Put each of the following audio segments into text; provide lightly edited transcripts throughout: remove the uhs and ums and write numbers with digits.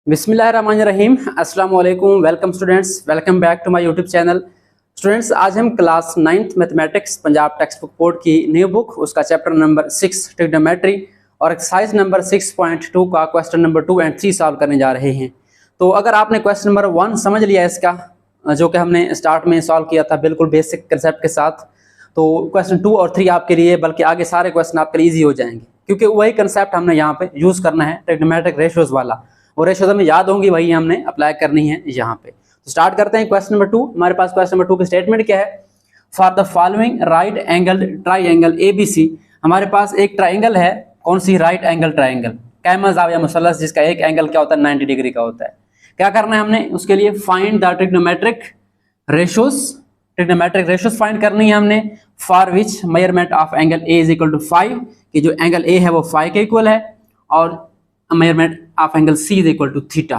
बिस्मिल्लाहिर्रहमानिर्रहीम। अस्सलाम वालेकुम। Welcome students, welcome back to my YouTube channel. Students, आज हम class 9th mathematics Punjab text book board की न्यू बुक उसका चैप्टर नंबर 6 ट्रिग्नोमेट्री और एक्सरसाइज नंबर 6.2 का क्वेश्चन नंबर 2 और 3 सॉल्व करने जा रहे हैं। तो अगर आपने क्वेश्चन नंबर 1 समझ लिया इसका, जो कि हमने स्टार्ट में सॉल्व किया था बिल्कुल बेसिक कंसेप्ट के साथ, तो क्वेश्चन 2 और 3 आपके लिए, बल्कि आगे सारे क्वेश्चन आपके लिए ईजी हो जाएंगे, क्योंकि वही कंसेप्ट हमने यहाँ पे यूज़ करना है, ट्रिग्नोमेट्रिक रेशियोज वाला। और रेशियोज हमें याद होंगी, वही हमने अप्लाई करनी है यहाँ पे। तो स्टार्ट करते हैं क्वेश्चन नंबर 2। हमारे पास क्वेश्चन नंबर 2 की स्टेटमेंट क्या है? For the following right angle triangle ABC। हमारे पास एक ट्राइंगल है, कौन सी? राइट एंगल ट्राइंगल, कैमा ज़ाविया मुसल्लस, जिसका एक एंगल क्या होता है? 90 डिग्री का होता है। क्या करना है हमने उसके लिए? Find the trigonometric ratios. Trigonometric ratios find करनी है हमने। For which measurement of angle A is equal to 5, कि जो एंगल A है वो 5 के इक्वल है, और measurement of angle C is equal to theta.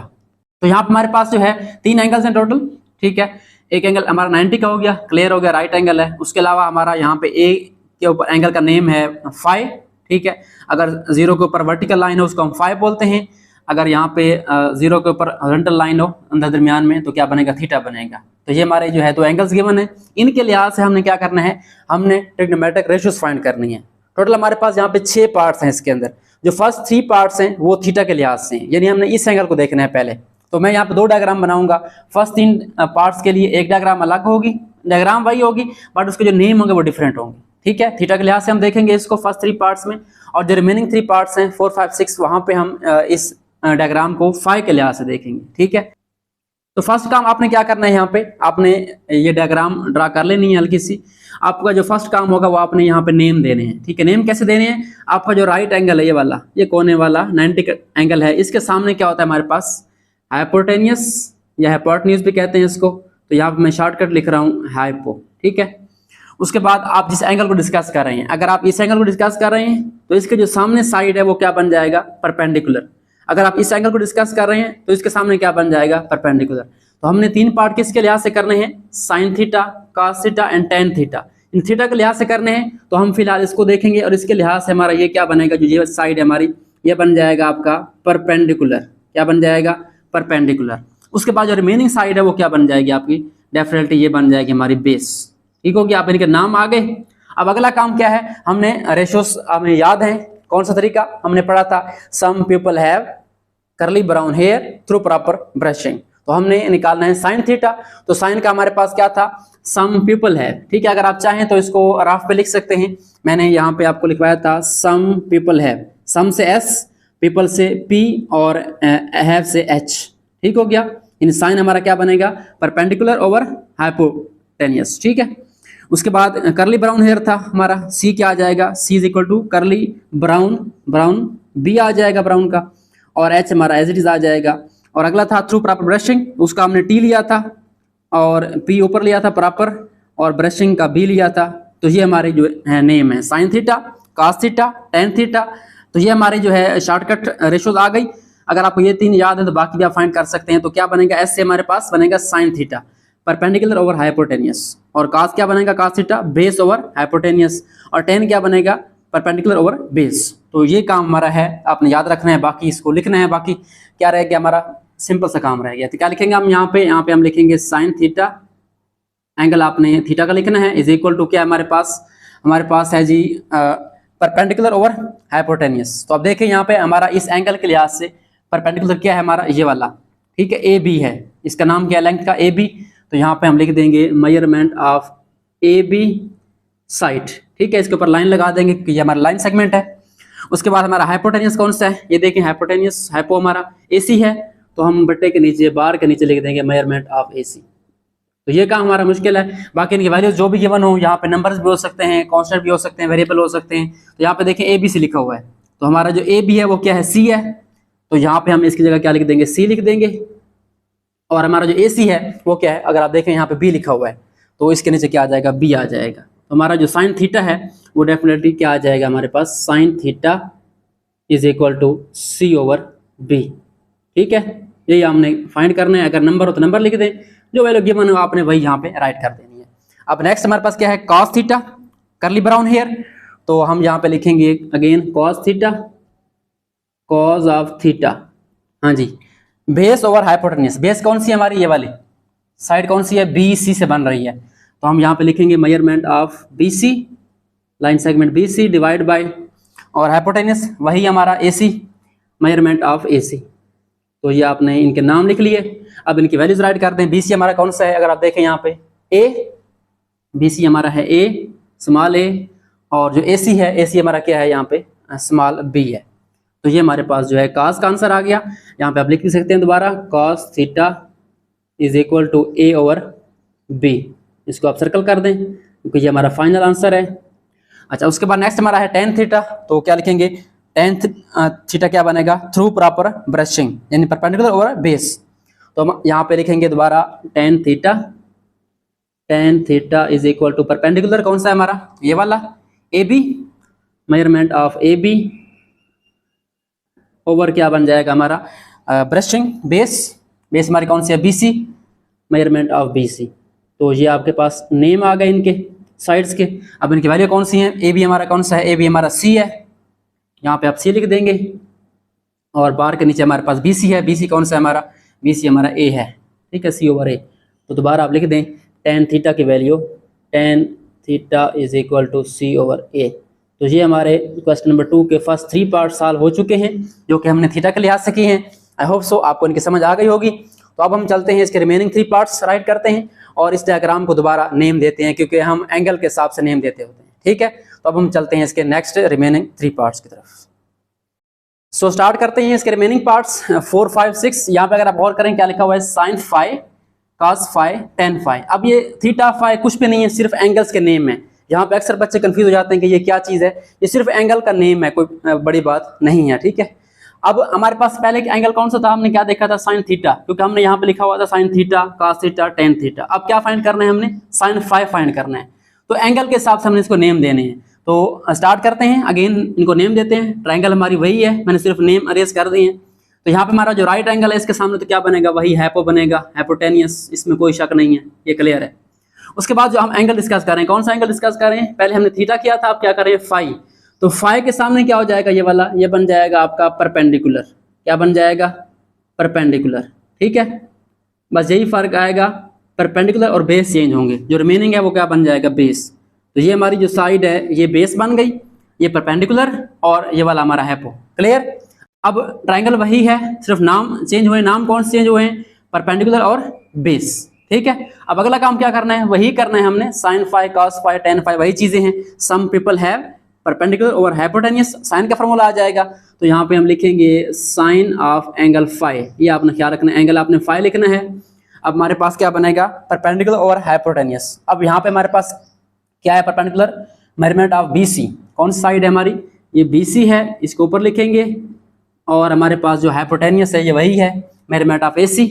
तो यहाँ पे हमारे पास जो है 3 एंगल्स हैं टोटल, ठीक है। एक एंगल हमारा 90 का हो गया, क्लियर हो गया, राइट एंगल है। उसके अलावा हमारा यहाँ पे A के ऊपर एंगल का नेम है 5, ठीक है। अगर 0 के ऊपर वर्टिकल लाइन हो उसको हम 5 बोलते हैं। अगर यहाँ पे 0 के ऊपर हॉरिजॉन्टल लाइन हो अंदर दरमियान में, तो क्या बनेगा? थीटा बनेगा। तो ये हमारे जो है 2 एंगल्स गिवन है। इनके लिहाज से हमने क्या करना है? हमने ट्रिग्नोमेट्रिक रेशियोज फाइंड करनी है। टोटल हमारे पास यहाँ पे 6 पार्ट्स हैं। इसके अंदर जो फर्स्ट 3 पार्ट्स हैं वो थीटा के लिहाज से हैं, यानी हमने इस एंगल को देखना है पहले। तो मैं यहाँ पे 2 डायग्राम बनाऊंगा। फर्स्ट 3 पार्ट्स के लिए एक डायग्राम अलग होगी, डायग्राम वही होगी, बट उसके जो नेम होंगे वो डिफरेंट होंगे, ठीक है। थीटा के लिहाज से हम देखेंगे इसको फर्स्ट 3 पार्ट्स में, और जो रिमेनिंग 3 पार्ट्स हैं 4, 5, 6, वहां पे हम इस डायग्राम को 5 के लिहाज से देखेंगे, ठीक है। तो फर्स्ट काम आपने क्या करना है, यहाँ पे आपने ये डायग्राम ड्रा कर लेनी है हल्की सी। आपका जो फर्स्ट काम होगा वो आपने यहाँ पे नेम देने हैं, ठीक है। नेम कैसे देने हैं? आपका जो राइट एंगल है ये वाला, ये कोने वाला 90 का एंगल है, इसके सामने क्या होता है हमारे पास? हाइपोटेनियस या हाइपोटेन्यूज भी कहते हैं इसको। तो यहाँ पे मैं शॉर्टकट लिख रहा हूँ हाइपो, ठीक है। उसके बाद आप जिस एंगल को डिस्कस कर रहे हैं, अगर आप इस एंगल को डिस्कस कर रहे हैं तो इसके जो सामने साइड है वो क्या बन जाएगा? परपेंडिकुलर। अगर आप इस एंगल को डिस्कस कर रहे हैं तो इसके सामने क्या बन जाएगा? परपेंडिकुलर। तो हमने 3 पार्ट किसके लिहाज से करने हैं? Sine theta, cos theta and tan theta. In theta के लिहाज से करने हैं, तो हम फिलहाल इसको देखेंगे, और इसके लिहाज से हमारा ये क्या बनेगा? जो ये साइड है हमारी, ये बन जाएगा आपका परपेंडिकुलर। क्या बन जाएगा? परपेंडिकुलर। उसके बाद जो रिमेनिंग साइड है वो क्या बन जाएगी आपकी? डेफिनेटली ये बन जाएगी हमारी बेस, ठीक होगी। आप इनके नाम आ गए। अब अगला काम क्या है? हमने रेशियोज, हमें याद है कौन सा तरीका हमने पढ़ा था? Some people have curly brown hair through proper brushing. तो हमने निकालना है साइन थीटा। तो साइन का हमारे पास क्या था? सम पीपल है, ठीक है। अगर आप चाहें तो इसको रफ पे लिख सकते हैं। मैंने यहाँ पे आपको लिखवाया था सम पीपल है, सम से S, पीपल से P और हैव से H, ठीक हो गया। इन साइन हमारा क्या बनेगा? परपेंडिकुलर ओवर हाइपोटेनियस, ठीक है। उसके बाद कर्ली ब्राउन हेयर था हमारा, C क्या आ जाएगा? C is equal to curly brown, brown B आ जाएगा ब्राउन का, और H हमारा एज इट इज आ जाएगा। और अगला था थ्रू प्रॉपर ब्रशिंग, उसका हमने T लिया था, और P ऊपर लिया था प्रॉपर, और ब्रशिंग का B लिया था। तो ये हमारे जो है नेम है sine theta, cos theta, tan theta. तो ये हमारी जो है शॉर्टकट रेशियोज आ गई। अगर आपको ये 3 याद है तो बाकी भी आप फाइंड कर सकते हैं। तो क्या बनेगा? S से हमारे पास बनेगा sine theta, perpendicular over hypotenuse, और कॉस क्या बनेगा? Cos theta, base over hypotenuse, और टेन क्या बनेगा? Perpendicular over base. तो ये काम हमारा है, आपने याद रखना है, बाकी इसको लिखना है। बाकी क्या रह गया हमारा? सिंपल सा काम रह गया। तो क्या लिखेंगे हम यहाँ पे हम लिखेंगे साइन थीटा, एंगल आपने थीटा का लिखना है, इज इक्वल टू क्या हमारे पास है जी परपेंडिकुलर ओवर हाइपोटेनियस। तो अब देखें यहाँ पे हमारा इस एंगल के लिहाज से परपेंडिकुलर क्या है हमारा? ये वाला, ठीक है, AB है। इसका नाम क्या है? लेंथ का AB। तो यहाँ पे हम लिख देंगे मेजरमेंट ऑफ AB साइड, ठीक है। इसके ऊपर लाइन लगा देंगे कि ये हमारा लाइन सेगमेंट है। उसके बाद हमारा हाइपोटेनियस कौन सा है? ये देखें हाइपोटेनियस, हाइपो हमारा AC है। तो हम बट्टे के नीचे, बार के नीचे लिख देंगे मेजरमेंट ऑफ AC। तो ये काम हमारा मुश्किल है। बाकी इनकी वैल्यूज जो भी गिवन हो, यहाँ पे नंबर्स भी हो सकते हैं, कांस्टेंट भी हो सकते हैं, वेरिएबल हो सकते हैं। तो यहाँ पे देखें ABC लिखा हुआ है, तो हमारा जो AB है वो क्या है? C है। तो यहाँ पे हम इसकी जगह क्या लिख देंगे? C लिख देंगे। और हमारा जो AC है वो क्या है? अगर आप देखें यहाँ पे B लिखा हुआ है, तो इसके नीचे क्या आ जाएगा? B आ जाएगा। तो हमारा जो साइन थीटा है वो डेफिनेटली क्या आ जाएगा हमारे पास? Sine theta is equal to C over B, ठीक है। यही हमने फाइंड करना है। अगर नंबर हो तो नंबर लिख दें, जो वैल्यू गिवन हो आपने वही यहाँ पे राइट कर देनी है। अब नेक्स्ट हमारे पास क्या है? Cos theta, curly brown hair. तो हम यहाँ पे लिखेंगे again cos theta, cos of theta, हाँ जी। बेस ओवर हाइपोटेन्यूस, बेस कौन सी है हमारी, ये वाली साइड कौन सी है, बी सी से बन रही है, तो हम यहाँ पे लिखेंगे measurement of B C, line segment B C divide by, और हाइपोटेन्यूस वही हमारा ए सी, मेजरमेंट ऑफ ए सी। तो ये आपने इनके नाम लिख लिए। अब इनकी वैल्यूज राइट करते हैं। बी सी हमारा कौन सा है, अगर आप देखें यहाँ पे ए, बी सी हमारा है ए, स्मॉल ए, और जो ए सी है, ए सी हमारा क्या है यहाँ पे, स्मॉल बी है। तो ये हमारे पास जो है कॉस का आंसर आ गया। यहाँ पे आप लिख भी सकते हैं दोबारा, cos theta is equal to A over B, इसको आप सर्कल कर दें क्योंकि ये हमारा फाइनल आंसर है। अच्छा, उसके बाद नेक्स्ट हमारा है टेन थीटा, तो क्या लिखेंगे, टेन थीटा क्या बनेगा, थ्रू प्रॉपर ब्रशिंग, यानी परपेंडिकुलर ओवर बेस। तो हम यहाँ पे लिखेंगे दोबारा tan theta is equal to perpendicular कौन सा है हमारा, ये वाला A B, measurement of A B over क्या बन जाएगा हमारा ब्रशिंग बेस, बेस हमारी कौन सी है, B C, measurement of B C. तो ये आपके पास नेम आ गए इनके साइड्स के। अब इनकी वैल्यू कौन सी है, ए बी हमारा कौन सा है, ए बी हमारा सी है, यहाँ पे आप सी लिख देंगे, और बार के नीचे हमारे पास बी सी है, बी सी कौन सा है हमारा, बी सी हमारा ए है, ठीक है, सी ओवर ए। तो दोबारा आप लिख दें टेन थीटा की value, tan theta is equal to C over A. तो ये हमारे क्वेश्चन नंबर 2 के फर्स्ट 3 पार्ट सॉल्व हो चुके हैं, जो कि हमने थीटा के लिहाज से किए हैं। आई होप सो आपको इनकी समझ आ गई होगी। तो अब हम चलते हैं इसके रिमेनिंग 3 पार्ट्स राइट करते हैं, और इस डायग्राम को दोबारा नेम देते हैं क्योंकि हम एंगल के हिसाब से नेम देते होते हैं, ठीक है। तो अब हम चलते हैं इसके नेक्स्ट रिमेनिंग 3 पार्ट्स की तरफ। सो स्टार्ट करते हैं इसके रिमेनिंग पार्ट्स 4, 5, 6। यहाँ पे अगर आप गौर करें क्या लिखा हुआ है, sine phi, cos phi, tan phi. अब ये थीटा फाई कुछ भी नहीं है, सिर्फ एंगल्स के नेम है। यहाँ पे अक्सर बच्चे कंफ्यूज हो जाते हैं कि ये क्या चीज़ है, ये सिर्फ एंगल का नेम है, कोई बड़ी बात नहीं है, ठीक है। अब हमारे पास पहले एंगल कौन सा था, हमने क्या देखा था, साइन थीटा, क्योंकि हमने यहाँ पे लिखा हुआ था sine theta, cos theta, tan theta. अब क्या फाइंड करना है हमने, साइन फाई फाइंड करना है, तो एंगल के हिसाब से हमने इसको नेम देने हैं। तो स्टार्ट करते हैं, अगेन इनको नेम देते हैं। ट्राइंगल हमारी वही है, मैंने सिर्फ नेम अरेज कर दिए हैं। तो यहाँ पे हमारा जो राइट एंगल है इसके सामने तो क्या बनेगा, वही हैपो बनेगा, हैपोटेनियस, इसमें कोई शक नहीं है, ये क्लियर है। उसके बाद जो हम एंगल डिस्कस कर रहे हैं, कौन सा एंगल डिस्कस कर रहे हैं, पहले हमने थीटा किया था, अब क्या कर रहे हैं, फाई। तो फाई के सामने क्या हो जाएगा, ये वाला, ये बन जाएगा आपका परपेंडिकुलर। क्या बन जाएगा, परपेंडिकुलर, ठीक है। बस यही फर्क आएगा, परपेंडिकुलर और बेस चेंज होंगे, जो रिमेनिंग है वो क्या बन जाएगा, बेस। तो ये हमारी जो साइड है ये बेस बन गई, ये परपेंडिकुलर, और ये वाला हमारा हैपो, क्लियर। अब ट्राइंगल वही है, सिर्फ नाम चेंज हुए। नाम कौन से चेंज हुए हैं, परपेंडिकुलर और बेस, ठीक है। अब अगला काम क्या करना है, वही करना है हमने, sine phi, cos phi, tan phi, वही चीजें हैं। Some people have perpendicular over hypotenuse, sine का फॉर्मूला आ जाएगा। तो यहाँ पे हम लिखेंगे साइन ऑफ एंगल फाई, ये आपने ख्याल रखना है, एंगल आपने फाई लिखना है। अब हमारे पास क्या बनेगा, परपेंडिकुलर ओवर हाइपोटेनियस। अब यहाँ पे हमारे पास क्या है, perpendicular, measurement of B C, कौन सी साइड है हमारी, ये बी सी है, इसके ऊपर लिखेंगे। और हमारे पास जो हाइपोटेनियस है ये वही है, मेजरमेंट ऑफ ए सी,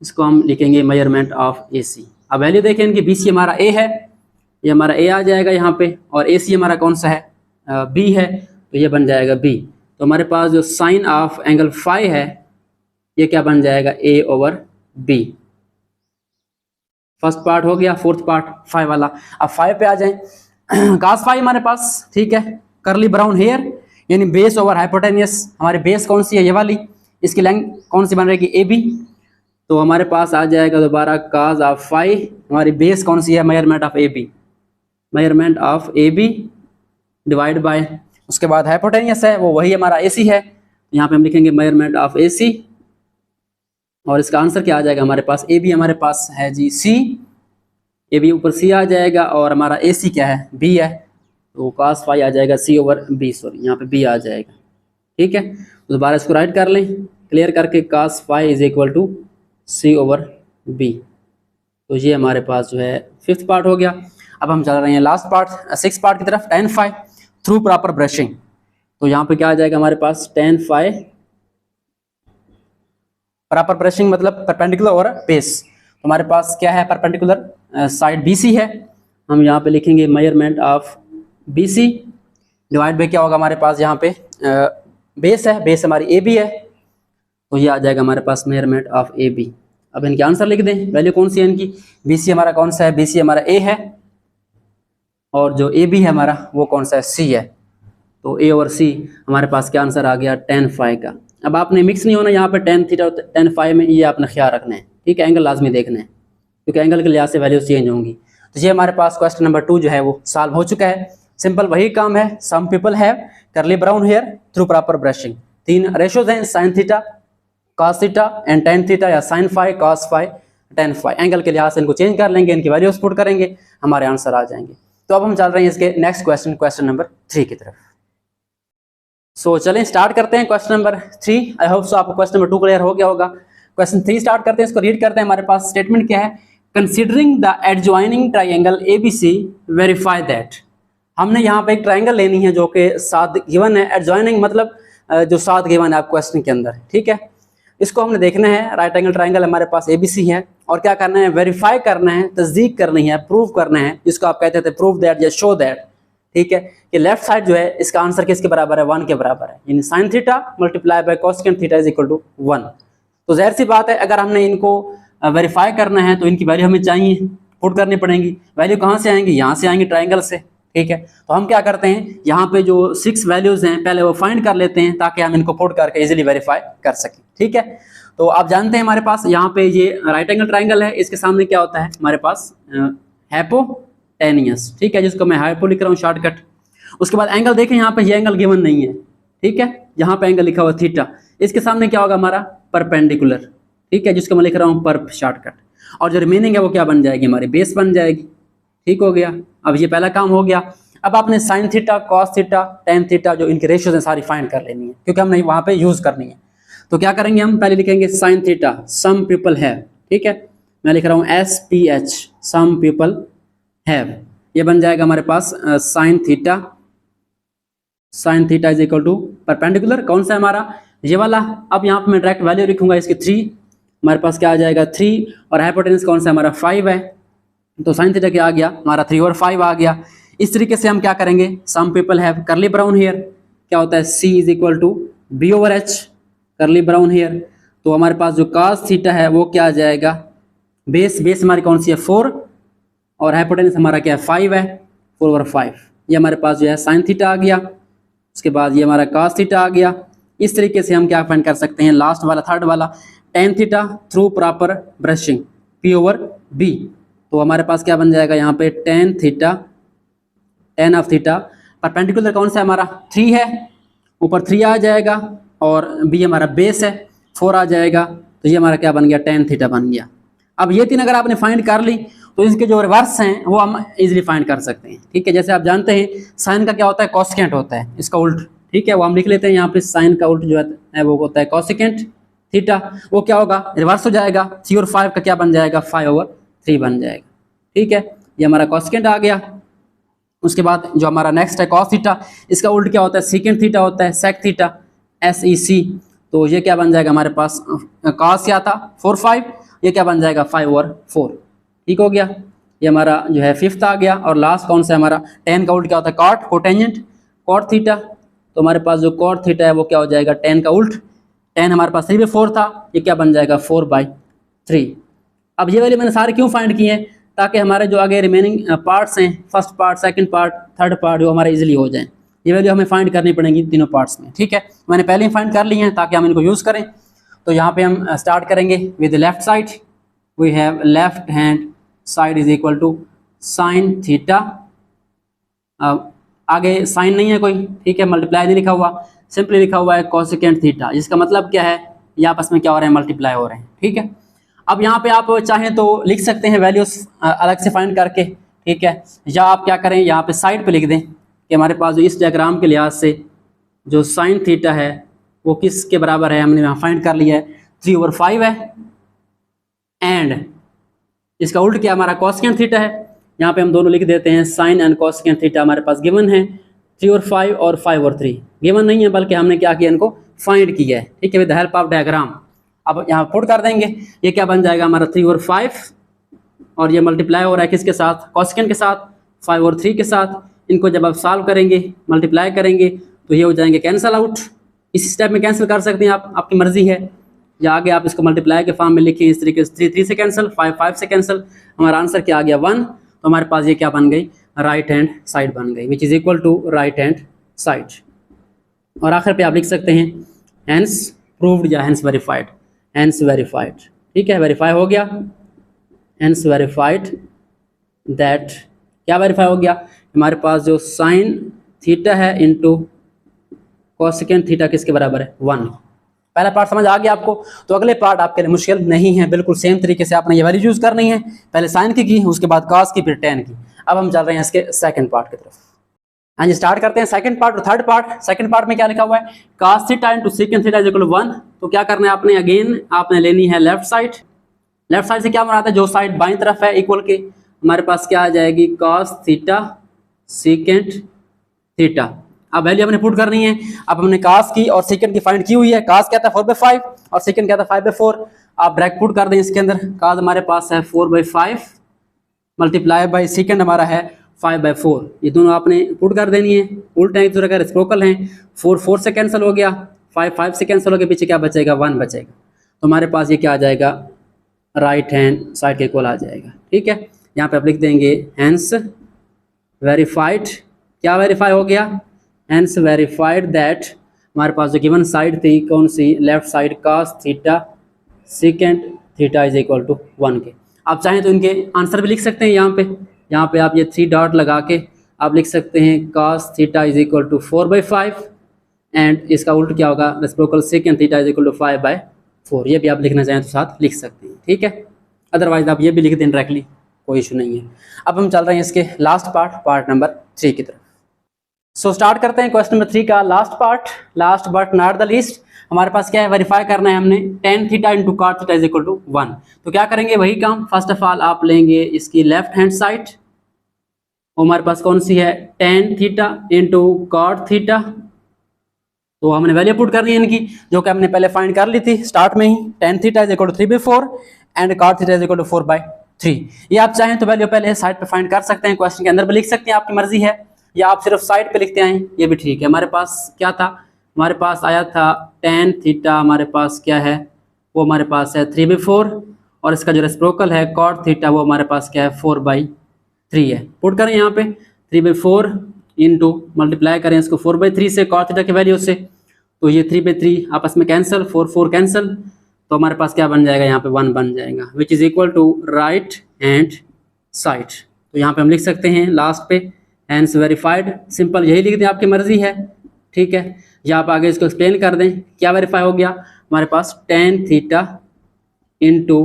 इसको हम लिखेंगे मेजरमेंट ऑफ ए सी। अब वैल्यू देखें इनकी, बी सी हमारा ए है, ये हमारा ए आ जाएगा यहाँ पे, और ए सी हमारा कौन सा है, बी है, तो ये बन जाएगा बी। तो हमारे पास जो साइन ऑफ एंगल फाई है ये क्या बन जाएगा, ए ओवर बी। फर्स्ट पार्ट हो गया, फोर्थ पार्ट फाई वाला। अब फाई पे आ जाएं, कॉस फाई हमारे पास, ठीक है, करली ब्राउन हेयर, यानी बेस ओवर हाइपोटेनियस। हमारी बेस कौन सी है, ये वाली, इसकी लेंथ कौन सी बन रहेगी, ए बी। तो हमारे पास आ जाएगा दोबारा कॉस ऑफ फाई, हमारी बेस कौन सी है, measurement of A B, measurement of A B divide by, उसके बाद हाइपोटेनियस है वो वही हमारा ए सी है, यहाँ पे हम लिखेंगे मेजरमेंट ऑफ ए सी, और इसका आंसर क्या आ जाएगा हमारे पास, ए बी हमारे पास है जी सी, ए बी ऊपर सी आ जाएगा, और हमारा ए सी क्या है, बी है, तो cos फाई आ जाएगा सी ओवर बी, सॉरी यहाँ पे बी आ जाएगा, ठीक है। तो दोबारा इसको राइट कर लें, क्लियर करके cos phi is equal to C over B. तो ये हमारे पास जो है फिफ्थ पार्ट हो गया। अब हम चल रहे हैं लास्ट पार्ट, सिक्स पार्ट की तरफ, tan phi through proper brushing. तो यहाँ पे क्या आ जाएगा हमारे पास, टेन फाई प्रॉपर ब्रशिंग मतलब परपेंडिकुलर और बेस। तो हमारे पास क्या है, परपेंडिकुलर साइड बी सी है, हम यहाँ पे लिखेंगे measurement of B C divide by क्या होगा हमारे पास, यहाँ पे बेस है, बेस हमारी ए बी है, तो ये आ जाएगा हमारे पास मेजरमेंट ऑफ ए बी। अब इनके आंसर लिख दें, वैल्यू कौन सी है इनकी, बी सी हमारा कौन सा है, बी सी हमारा ए है, और जो ए बी है हमारा वो कौन सा है, सी है। तो ए और सी हमारे पास क्या आंसर आ गया, टेन फाई का। अब आपने मिक्स नहीं होना यहाँ पे tan थीटा और tan फाई में, ये आपने ख्याल रखना है, ठीक है। एंगल लाजमी देखना है क्योंकि एंगल के लिहाज से वैल्यूज चेंज होंगी। तो ये हमारे पास क्वेश्चन नंबर 2 जो है वो सॉल्व हो चुका है। सिंपल वही काम है, some people have curly brown hair through proper brushing. 3 ratios हैं, sin theta cos theta and tan theta, या sin phi cos phi tan phi. Angle के लिहाज से इनको चेंज कर लेंगे, इनकी वैल्यूज पुट करेंगे, हमारे आंसर आ जाएंगे। तो अब हम चल रहे हैं इसके नेक्स्ट क्वेश्चन, क्वेश्चन नंबर 3 की तरफ। सो चलें स्टार्ट करते हैं question number 3। I hope so आपको क्वेश्चन नंबर 2 क्लियर हो गया होगा। क्वेश्चन 3 स्टार्ट करते हैं, इसको रीड करते हैं। हमारे पास स्टेटमेंट क्या है, considering the adjoining triangle ABC verify that. हमने यहाँ पे एक ट्राइंगल लेनी है जो कि साथ गिवन है। एडजॉइनिंग मतलब जो साथ गिवन है आप क्वेश्चन के अंदर, ठीक है। इसको हमने देखना है, राइट एंगल ट्राइंगल हमारे पास ABC है, और क्या करना है, वेरीफाई करना है, तस्दीक करनी है, प्रूव करना है, जिसको आप कहते थे प्रूव दैट या शो दैट, ठीक है। कि लेफ्ट साइड जो है इसका आंसर किसके बराबर है, 1 के बराबर है, यानी sin theta multiply by cosecant theta is equal to 1। तो जाहिर सी बात है अगर हमने इनको वेरीफाई करना है तो इनकी वैल्यू हमें चाहिए, पुट करनी पड़ेंगी। वैल्यू कहाँ से आएंगी, यहाँ से आएंगी ट्राइंगल से, ठीक है। तो हम क्या करते हैं, यहाँ पे जो 6 वैल्यूज हैं पहले वो फाइंड कर लेते हैं ताकि हम इनको पुट करके इजीली वेरीफाई कर सकें, ठीक है। तो आप जानते हैं हमारे पास यहाँ पे ये राइट एंगल ट्राइंगल है, इसके सामने क्या होता है हमारे पास हाइपोटेनियस, ठीक है, जिसको मैं हाइपो लिख रहा हूँ शॉर्टकट। उसके बाद एंगल देखें, यहाँ पे ये एंगल गिवन नहीं है, ठीक है, यहाँ पे एंगल लिखा हुआ थीटा, इसके सामने क्या होगा हमारा परपेंडिकुलर, ठीक है, जिसको मैं लिख रहा हूँ परप शॉर्टकट। और जो रिमेनिंग है वो क्या बन जाएगी, हमारी बेस बन जाएगी, ठीक हो गया। अब ये पहला काम हो गया। अब आपने sin theta cos theta tan theta जो इनके रेशियोज हैं सारी फाइंड कर लेनी है, क्योंकि हमने वहाँ पे यूज करनी है। तो क्या करेंगे, हम पहले लिखेंगे sin theta some people have, ठीक है, मैं लिख रहा हूँ SPH सम पीपल हैव, ये बन जाएगा हमारे पास sin theta is equal to perpendicular, कौन सा है हमारा, ये वाला। अब यहाँ पे मैं डायरेक्ट वैल्यू लिखूंगा इसकी 3, हमारे पास क्या आ जाएगा 3, और हाइपोटेनस कौन सा हमारा 5 है, तो sin थीटा क्या आ गया हमारा 3 और 5 आ गया। इस तरीके से हम क्या करेंगे, सम people have curly brown hair, क्या होता है C is equal to B/H करली ब्राउन हेयर। तो हमारे पास जो cos थीटा है वो क्या आ जाएगा, बेस हमारी कौन सी है 4, और हाइपोटेनस हमारा क्या है 5 है, 4 और 5, ये हमारे पास जो है sin थीटा आ गया। उसके बाद ये हमारा cos थीटा आ गया। इस तरीके से हम क्या फाइंड कर सकते हैं, लास्ट वाला थर्ड वाला tan theta through proper brushing P/B। तो हमारे पास क्या बन जाएगा यहाँ पे tan ऑफ थीटा, परपेंडिकुलर कौन सा हमारा 3 है, ऊपर 3 आ जाएगा, और B हमारा बेस है 4 आ जाएगा, तो ये हमारा क्या बन गया tan थीटा बन गया। अब ये 3 अगर आपने फाइंड कर ली तो इसके जो रिवर्स हैं वो हम इजीली फाइंड कर सकते हैं, ठीक है। जैसे आप जानते हैं साइन का क्या होता है, कोसेकेंट होता है, इसका उल्ट, ठीक है, वो हम लिख लेते हैं यहाँ पे, साइन का उल्ट जो है वो होता है कोसेकेंट थीटा। वो क्या होगा, रिवर्स हो जाएगा, 3 और 5 का क्या बन जाएगा 5/3 बन जाएगा, ठीक है, ये हमारा कोसेकेंट आ गया। उसके बाद जो हमारा नेक्स्ट है cos थीटा, इसका उल्ट क्या होता है सेकेंट थीटा होता है, सेक थीटा SEC। तो ये क्या बन जाएगा हमारे पास, cos क्या था 4/5, ये क्या बन जाएगा 5/4, ठीक हो गया। ये हमारा जो है 5th आ गया। और लास्ट कौन सा है हमारा, tan का उल्ट क्या होता है cot, कोटेंजेंट cot थीटा। तो हमारे पास जो cot थीटा है वो क्या हो जाएगा tan का उल्ट, tan हमारे पास 3/4 था, ये क्या बन जाएगा 4/3। अब ये वाले मैंने सारे क्यों फाइंड किए हैं, ताकि हमारे जो आगे रिमेनिंग पार्ट्स हैं, first part, second part, third part, वो हमारे इजीली हो जाएं। ये वैल्यू हमें फाइंड करनी पड़ेंगी तीनों पार्ट्स में, ठीक है। मैंने पहले ही फाइंड कर ली हैं ताकि हम इनको यूज़ करें। तो यहाँ पे हम स्टार्ट करेंगे with left side, we have left hand side is equal to sine theta, आगे साइन नहीं है कोई, ठीक है, मल्टीप्लाई नहीं लिखा हुआ, सिंपली लिखा हुआ है कोसेकेंट थीटा, जिसका मतलब क्या है ये आपस में क्या हो रहे हैं, मल्टीप्लाई हो रहे हैं, ठीक है। अब यहाँ पे आप चाहें तो लिख सकते हैं वैल्यूज अलग से फाइंड करके, ठीक है, या आप क्या करें यहाँ पे साइड पे लिख दें कि हमारे पास जो इस डायग्राम के लिहाज से जो साइन थीटा है वो किसके बराबर है, हमने यहाँ फाइंड कर लिया है 3/5 है, एंड इसका उल्ट क्या हमारा कोसेकेंट थीटा है। यहाँ पे हम दोनों लिख देते हैं, साइन एंड कोसेकेंट थीटा हमारे पास गिवन है 3/5 और 5/3 गिवन नहीं है, बल्कि हमने क्या किया, इनको फाइंड किया है, ठीक है, with the help of diagram. अब यहाँ पुट कर देंगे, ये क्या बन जाएगा हमारा 3/5, और ये मल्टीप्लाई हो रहा है किसके साथ, कोसेकेंट के साथ, 5/3 के साथ। इनको जब आप सॉल्व करेंगे, मल्टीप्लाई करेंगे, तो ये हो जाएंगे कैंसिल आउट। इस स्टेप में कैंसिल कर सकते हैं आप, आपकी मर्जी है, या आगे आप इसको मल्टीप्लाई के फॉर्म में लिखें इस तरीके से, 3 से कैंसिल, 5 से कैंसिल, हमारा आंसर क्या आ गया 1। तो हमारे पास ये क्या बन गई, राइट हैंड साइड बन गई, which is equal to right hand side. और आखिर पे आप लिख सकते हैं, हेंस प्रूव्ड या हेंस वेरीफाइड, हेंस वेरीफाइड, ठीक है, वेरीफाई हो गया, हेंस वेरीफाइड दैट, क्या वेरीफाई हो गया, हमारे पास जो साइन थीटा है इंटू कोसेकेंट थीटा किसके बराबर है, 1। पहला पार्ट समझ आ गया आपको, तो अगले पार्ट आपके लिए मुश्किल नहीं है, बिल्कुल सेम तरीके से आपने ये वैल्यू यूज करनी है, पहले साइन की, उसके बाद कॉस की, फिर टेन की। अब हम चल रहे हैं इसके सेकंड पार्ट की तरफ। हाँ जी, स्टार्ट करते हैं सेकंड पार्ट और थर्ड पार्ट। सेकंड पार्ट में क्या लिखा हुआ है, cos theta into secant theta is equal to 1। तो क्या करना है आपने, अगेन आपने लेनी है लेफ्ट साइड। लेफ्ट साइड से क्या बनाता है, जो साइड बाईं तरफ है इक्वल के, हमारे पास क्या आ जाएगी, cos थीटा सेकंड थीटा। अब वैल्यू हमने पुट करनी है। अब हमने cos की और सेकंड की फाइंड की हुई है। cos क्या था 4/5 और सेकंड क्या था 5/4। आप डायरेक्ट पुट कर दें इसके अंदर। cos हमारे पास है 4/5 मल्टीप्लाई बाई सेकंड हमारा है 5/4। ये दोनों आपने पुट कर देनी है। उल्टा एक दूसरे का रेसिप्रोकल है। 4 से कैंसिल हो गया, 5 से कैंसिल हो गया, पीछे क्या बचेगा, 1 बचेगा। तो हमारे पास ये क्या आ जाएगा, राइट हैंड साइड के इक्वल आ जाएगा। ठीक है, यहाँ पे आप लिख देंगे हेंस वेरीफाइड, क्या वेरीफाई हो गया, हेंस वेरीफाइड दैट हमारे पास जो गिवन साइड थी कौन सी, left side, cos theta second theta is equal to 1 के। आप चाहें तो इनके आंसर भी लिख सकते हैं। यहाँ पे आप ये 3 डॉट लगा के आप लिख सकते हैं cos theta is equal to 4/5 and इसका उल्ट क्या होगा, reciprocal secant theta is equal to 5/4। ये भी आप लिखना चाहें तो साथ लिख सकते हैं। ठीक है, अदरवाइज आप ये भी लिख दें डायरेक्टली, कोई इशू नहीं है। अब हम चल रहे हैं इसके लास्ट पार्ट नंबर 3 की तरफ। सो स्टार्ट करते हैं क्वेश्चन नंबर 3 का last part, last but not the least. हमारे पास क्या है, वेरीफाई करना है हमने tan theta into cot theta is equal to 1। तो क्या करेंगे, वही काम। फर्स्ट ऑफ ऑल आप लेंगे इसकी लेफ्ट हैंड साइड, हमारे पास कौन सी है, tan theta into cot theta. तो हमने वैल्यू पुट करनी है इनकी, जो कि हमने पहले फाइंड कर ली थी स्टार्ट में ही। tan theta is equal to 3/4 and cot theta is equal to 4/3। ये आप चाहें तो वैल्यू पहले साइड पे फाइंड कर सकते हैं, क्वेश्चन के अंदर भी लिख सकते हैं, आपकी मर्जी है, या आप सिर्फ साइड पे लिखते आए, ये भी ठीक है। हमारे पास क्या था, हमारे पास आया था tan थीटा, हमारे पास क्या है, वो हमारे पास है 3/4 और इसका जो रेसिप्रोकल है cot थीटा वो हमारे पास क्या है 4/3 है। पुट करें यहाँ पे 3/4 इंटू मल्टीप्लाई करें इसको 4/3 से cot थीटा की वैल्यू से, तो ये 3/3 आपस में कैंसिल, 4 कैंसिल, तो हमारे पास क्या बन जाएगा, यहाँ पे 1 बन जाएगा, which is equal to right hand side. तो यहाँ पे हम लिख सकते हैं लास्ट पे हेंस वेरीफाइड, सिंपल यही लिख दें, आपकी मर्जी है। ठीक है, या आप आगे इसको एक्सप्लेन कर दें, क्या वेरीफाई हो गया, हमारे पास tan theta into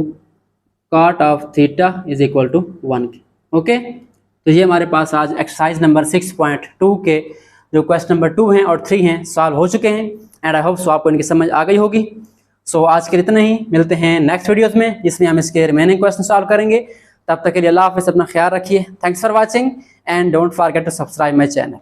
cot of theta is equal to 1 के। ओके, तो ये हमारे पास आज एक्सरसाइज नंबर 6.2 के जो क्वेश्चन नंबर 2 हैं और 3 हैं सॉल्व हो चुके हैं एंड आई होप सो आपको इनकी समझ आ गई होगी। सो आज के लिए इतना ही, मिलते हैं नेक्स्ट वीडियोस में जिसमें हम इसके रिमेनिंग क्वेश्चन सॉल्व करेंगे। तब तक के लिए अल्लाह हाफिज़, अपना ख्याल रखिए। Thanks for watching and don't forget to subscribe my channel.